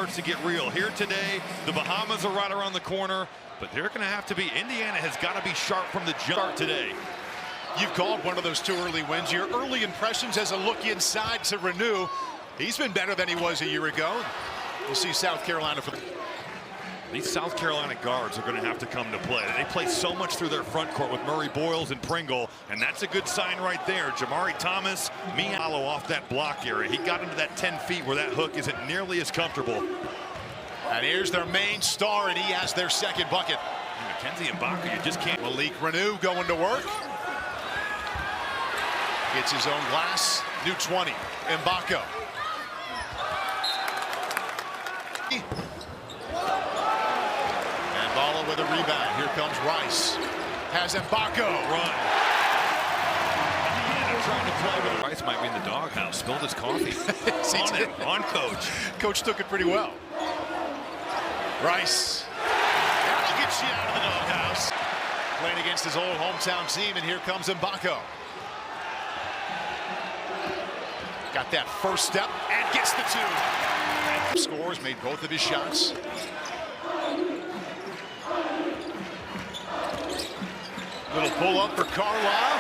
starts to get real. Here today, the Bahamas are right around the corner, but they're going to have to be. Indiana has got to be sharp from the jump today. You've called one of those 2 early wins. Your early impressions as a look inside to Renew. He's been better than he was a year ago. We'll see South Carolina for these South Carolina guards are going to have to come to play. They play so much through their front court with Murray Boyles and Pringle, and that's a good sign right there. Jamari Thomas, Mialo off that block area. He got into that 10 feet where that hook isn't nearly as comfortable. And here's their main star, and he has their second bucket. Mackenzie Mbaka, you just can't. Malik Renew going to work. Gets his own glass. New 20. Mbaka. And Balla with a rebound. Here comes Rice. Has Mbaka. Run. Trying to play with Rice might be in the doghouse. Spilled his coffee. On him, on Coach. Coach took it pretty well. Rice. That'll get you out of the doghouse. Playing against his old hometown team, and here comes Mbaka. Got that first step and gets the 2. Scores, made both of his shots. Little pull up for Carlisle.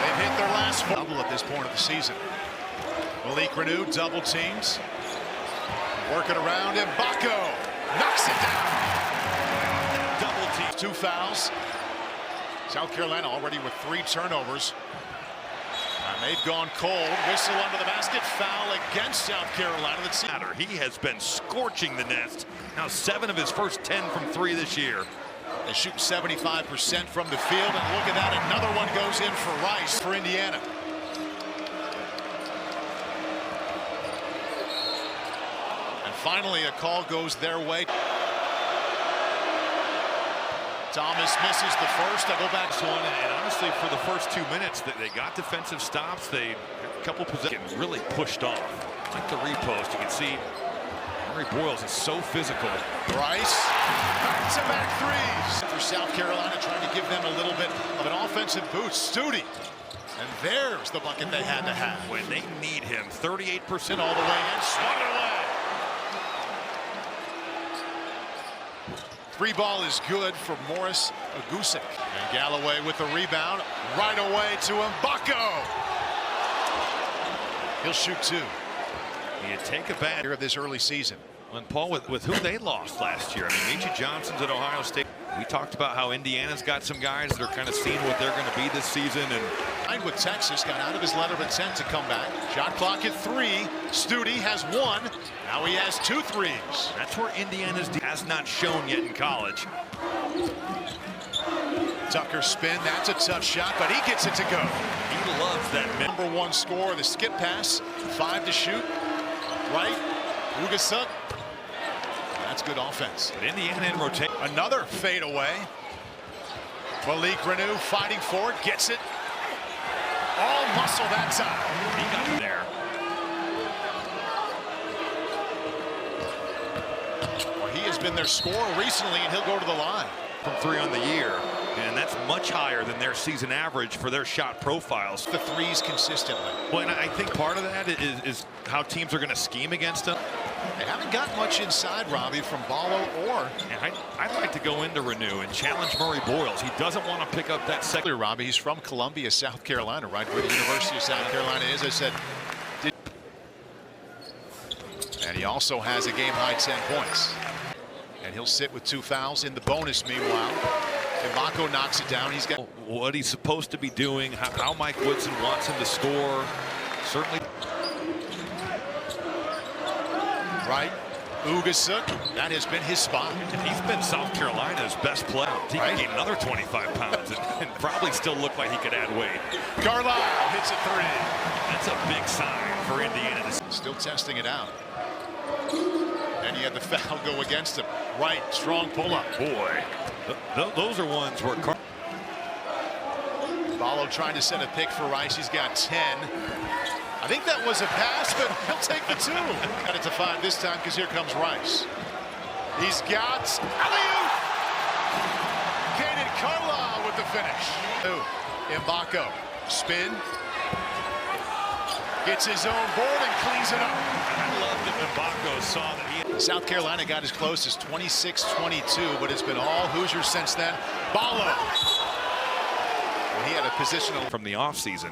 They've hit their last double at this point of the season. Malik Renew double teams. Working around Mbaka. Knocks it down. Double team. 2 fouls. South Carolina already with 3 turnovers. And they've gone cold. Whistle under the basket. Foul against South Carolina. That's matter. He has been scorching the nest. Now 7 of his first 10 from 3 this year. They shoot 75% from the field. And look at that. Another one goes in for Rice for Indiana. And finally, a call goes their way. Thomas misses the first. I go back to one, and honestly, for the first 2 minutes, they got defensive stops. They had a couple possessions getting really pushed off. Like the repost, you can see Murray Boyles is so physical. Rice, back-to-back threes for South Carolina, trying to give them a little bit of an offensive boost. Studi, and there's the bucket they had to have. When they need him, 38% all the way in, swung it away. 3 ball is good for Morris Agusek. And Galloway with the rebound right away to Mbaka. He'll shoot 2. You take a bat here of this early season. And Paul, with who they lost last year. I mean, Meechie Johnson's at Ohio State. We talked about how Indiana's got some guys that are kind of seeing what they're going to be this season. And with Texas, got out of his letter of intent to come back. Shot clock at 3. Studi has 1. Now he has 2 threes. That's where Indiana's has not shown yet in college. Tucker spin. That's a tough shot, but he gets it to go. He loves that. Number 1 score, the skip pass. 5 to shoot. Right. Ugasuk. That's good offense. But Indiana in rotation. Another fade away. Malik Renew fighting for it. Gets it. All muscle that time. He got him there. Well, he has been their scorer recently, and he'll go to the line. From 3 on the year. And that's much higher than their season average for their shot profiles. The threes consistently. Well, and I think part of that is how teams are going to scheme against them. They haven't got much inside, Robbie, from Balla or. And I'd like to go into Renew and challenge Murray Boyles. He doesn't want to pick up that second. Robbie, he's from Columbia, South Carolina, right where the University of South Carolina is. I said. And he also has a game-high 10 points. And he'll sit with 2 fouls in the bonus meanwhile. Mbaka knocks it down. He's got what he's supposed to be doing, how Mike Woodson wants him to score. Certainly. Right. Ugasuk, that has been his spot. And he's been South Carolina's best player. He can gain another 25 pounds and probably still look like he could add weight. Carlisle hits a 3. That's a big sign for Indiana. Still testing it out. And he had the foul go against him. Right, strong pull-up. Boy, those are ones where Balla trying to set a pick for Rice. He's got 10. I think that was a pass, but he'll take the 2. Got it to 5 this time because here comes Rice. He's got alley-oop. Caden Carlisle with the finish. Mbaka spin. Gets his own board and cleans it up. I love that Mbako saw that he... South Carolina got as close as 26-22, but it's been all Hoosiers since then. Ballo. When he had a positional from the offseason.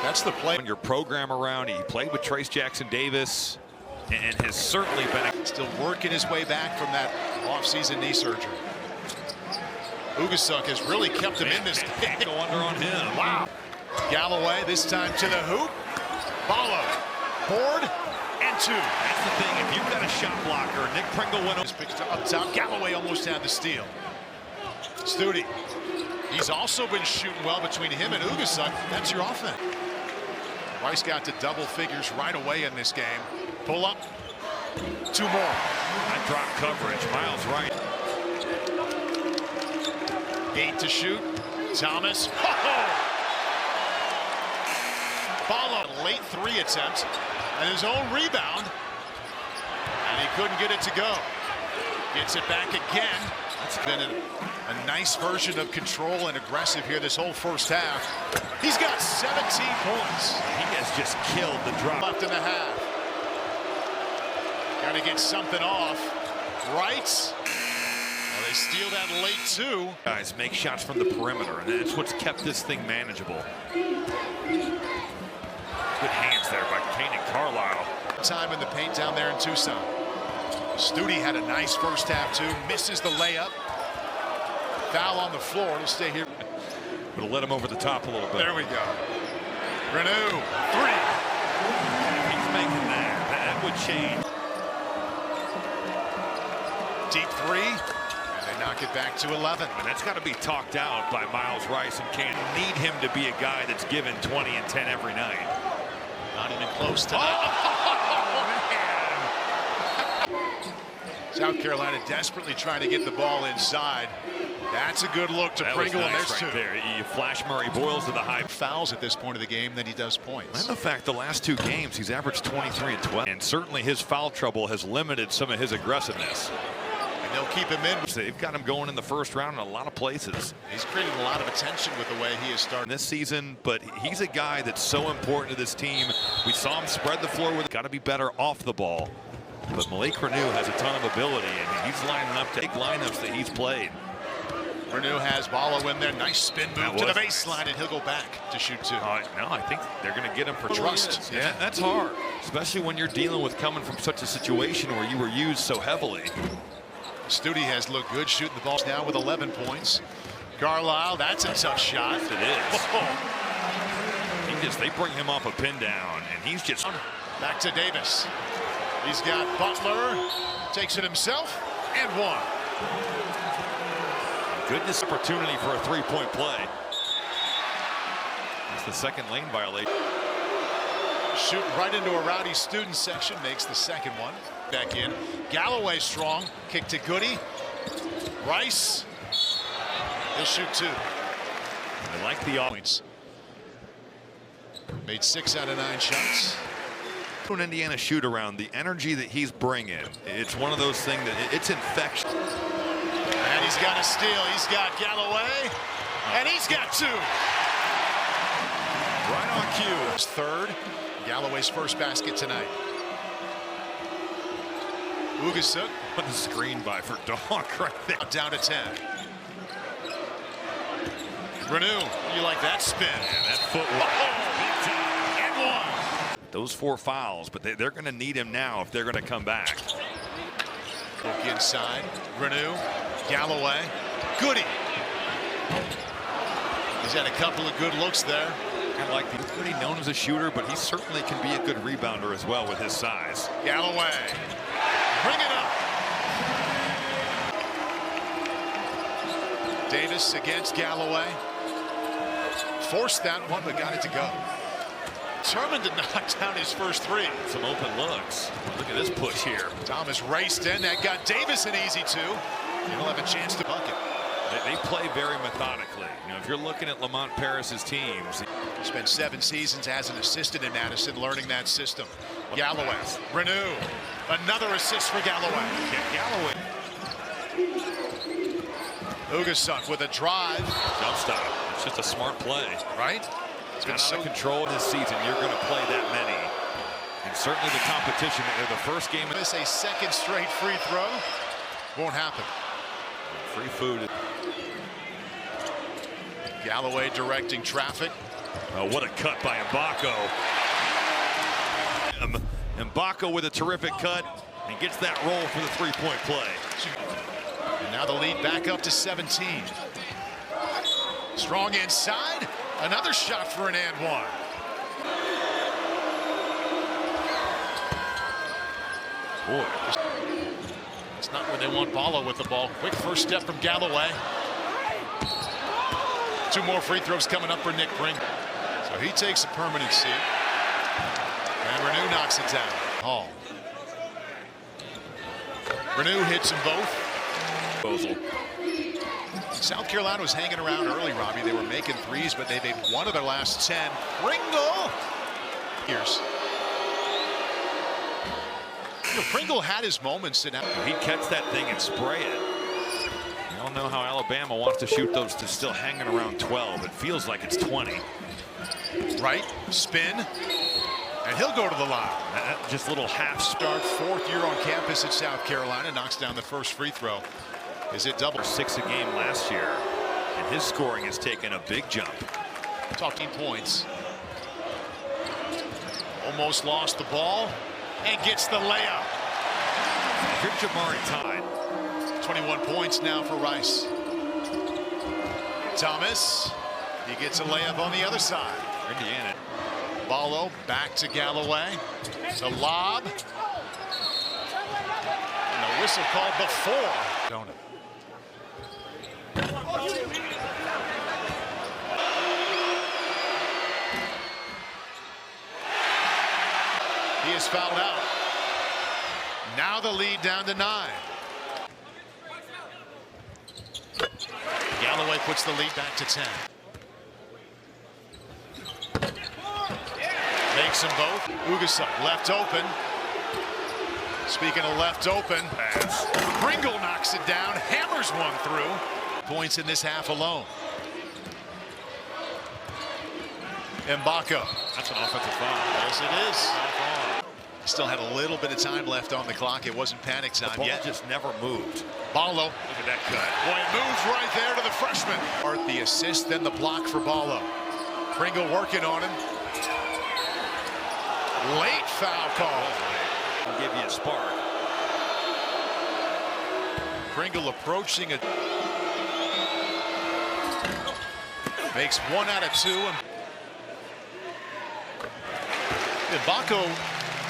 That's the play. Your program around, he played with Trace Jackson Davis and has certainly been still working his way back from that offseason knee surgery. Ugasuk has really kept him in this game. Go under on him. Wow. Galloway this time to the hoop. Ballo. Board and two. That's the thing. If you've got a shot blocker, Nick Pringle went up top. Galloway almost had the steal. Studi. He's also been shooting well between him and Ugasuk. That's your offense. Rice got to double figures right away in this game. Pull up. Two more. That drop coverage. Miles Rice. 8 to shoot. Thomas. Follow late 3 attempt and his own rebound. And he couldn't get it to go. Gets it back again. It's been a nice version of control and aggressive here this whole first half. He's got 17 points. He has just killed the drop. Left in the half. Got to get something off. Right. Well, they steal that late too. Guys make shots from the perimeter, and that's what's kept this thing manageable. Good hands there by Kanan Carlisle. Time in the paint down there in Tucson. Studi had a nice first half too. Misses the layup. Foul on the floor. It'll stay here. It'll let him over the top a little bit. There we go. Renew. 3. He's making that. That would change. Deep 3. And they knock it back to 11. And that's got to be talked out by Miles Rice, and can't need him to be a guy that's given 20 and 10 every night. Not even close to South Carolina desperately trying to get the ball inside. That's a good look to Pringle, and there's two. There. You flash Murray Boyles to the high. Fouls at this point of the game, then he does points. And the fact the last 2 games he's averaged 23 and 12, and certainly his foul trouble has limited some of his aggressiveness. And they'll keep him in. They've got him going in the first round in a lot of places. He's created a lot of attention with the way he is starting this season, but he's a guy that's so important to this team. We saw him spread the floor with. Got to be better off the ball. But Malik Renew has a ton of ability, and he's lining up to big lineups that he's played. Renew has Ballo in there. Nice spin move to the baseline, and he'll go back to shoot 2. No, I think they're going to get him for trust. Yeah, that's hard, especially when you're dealing with coming from such a situation where you were used so heavily. Studi has looked good shooting the ball now with 11 points. Carlisle, that's a tough shot. It is. They bring him off a pin down, and he's just back to Davis. He's got Butler, takes it himself, and 1. Goodness, opportunity for a 3-point play. It's the second lane violation. Shooting right into a rowdy student section, makes the second one. Back in. Galloway strong, kick to Goody. Rice, he'll shoot 2. I like the points. Made 6 out of 9 shots. An Indiana shoot around, the energy that he's bringing, it's one of those things that it's infectious. And he's got a steal. He's got Galloway, and he's got 2. Right on cue. His third. Galloway's first basket tonight. Ugasuk. What a screen by for Donk right there. Down to 10. Renew. You like that spin? Yeah, that footwork. And 1. Those 4 fouls, but they're going to need him now if they're going to come back. Look inside. Renew. Galloway. Goody. He's had a couple of good looks there. I like the Goody, known as a shooter, but he certainly can be a good rebounder as well with his size. Galloway. Bring it up. Davis against Galloway. Forced that one, but got it to go. Determined to knock down his first 3. Some open looks. Look at this push here. Thomas raced in. That got Davis an easy 2. He'll have a chance to bucket. They play very methodically. You know, if you're looking at Lamont Paris's teams. He spent 7 seasons as an assistant in Madison learning that system. Galloway. Renew. Another assist for Galloway. Yeah, Galloway. Ugasuk with a drive. Jump stop. It's just a smart play. Right? It's been Not so out of control this season. You're going to play that many. And certainly the competition. The first game. Miss a second straight free throw. Won't happen. Free food. Galloway directing traffic. Oh, what a cut by Mbako. Mbako with a terrific cut and gets that roll for the three-point play. And now the lead back up to 17. Strong inside. Another shot for an and one. Boy. It's not where they want Balla with the ball. Quick first step from Galloway. 2 more free throws coming up for Nick Pringle. So he takes a permanent seat. And Renew knocks it down. Hall. Renew hits them both. South Carolina was hanging around early, Robbie. They were making threes, but they made 1 of their last 10. Pringle! Here's. Pringle had his moments. And he'd catch that thing and spray it. You don't know how Alabama wants to shoot those to still hanging around 12. It feels like it's 20. Right, spin, and he'll go to the line. Just a little half start. 4th year on campus at South Carolina. Knocks down the first free throw. Is it double? 6 a game last year, and his scoring has taken a big jump. Talking points. Almost lost the ball and gets the layup. Here's Jamari tied. 21 points now for Rice. Thomas, he gets a layup on the other side. Indiana. Balla back to Galloway. The lob. And the whistle called before. Don't it? He is fouled out. Now the lead down to 9. Galloway puts the lead back to 10. Makes them both. Ugasuk left open. Speaking of left open, pass. Pringle knocks it down, hammers one through. Points in this half alone. Mbako. That's an offensive foul. Yes, it is. Still had a little bit of time left on the clock. It wasn't panic time the ball yet. Just never moved. Balla. Look at that cut. Boy, it moves right there to the freshman. The assist, then the block for Balla. Pringle working on him. Late foul call. I'll give you a spark. Pringle approaching it. Makes 1 out of 2. Mbako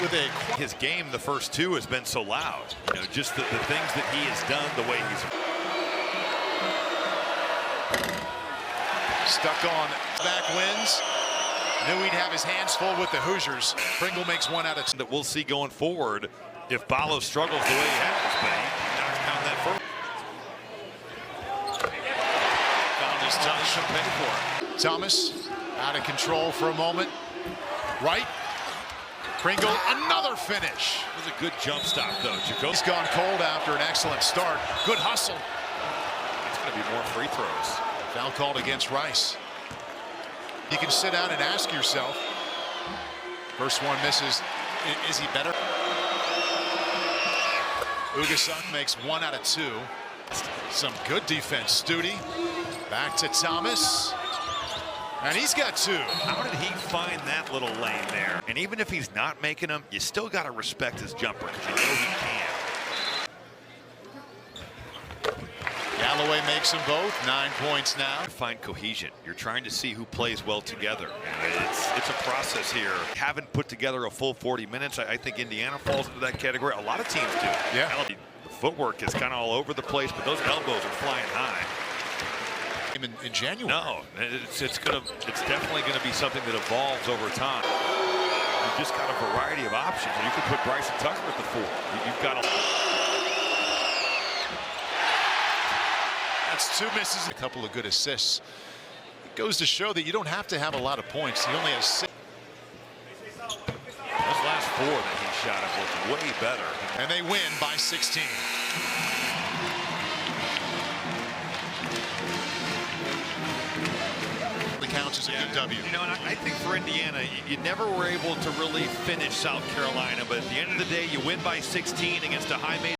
with his game, the first 2 has been so loud. You know, just the things that he has done, the way he's stuck on back wins. Knew he'd have his hands full with the Hoosiers. Pringle makes 1 out of 2. That we'll see going forward if Balla struggles the way he has, but he knocked down that first. Found his touch, should pay for it. Thomas out of control for a moment. Right. Pringle, another finish. It was a good jump stop, though. He's gone cold after an excellent start. Good hustle. It's going to be more free throws. Foul called against Rice. You can sit down and ask yourself, first one misses, is he better? Ugasuk makes 1 out of 2. Some good defense. Studi back to Thomas. And he's got 2. How did he find that little lane there? And even if he's not making them, you still got to respect his jumper because you know he can. Galloway makes them both. 9 points now. Find cohesion. You're trying to see who plays well together. It's a process here. Haven't put together a full 40 minutes. I think Indiana falls into that category. A lot of teams do. Yeah. The footwork is kind of all over the place, but those elbows are flying high. In January. No, it's definitely going to be something that evolves over time. You've just got a variety of options. You could put Bryson Tucker at the 4. You've got a That's 2 misses. A couple of good assists. It goes to show that you don't have to have a lot of points. He only has 6. Those last 4 that he shot have looked way better. And they win by 16. was a good W. You know, and I think for Indiana, you never were able to really finish South Carolina, but at the end of the day, you win by 16 against a high major.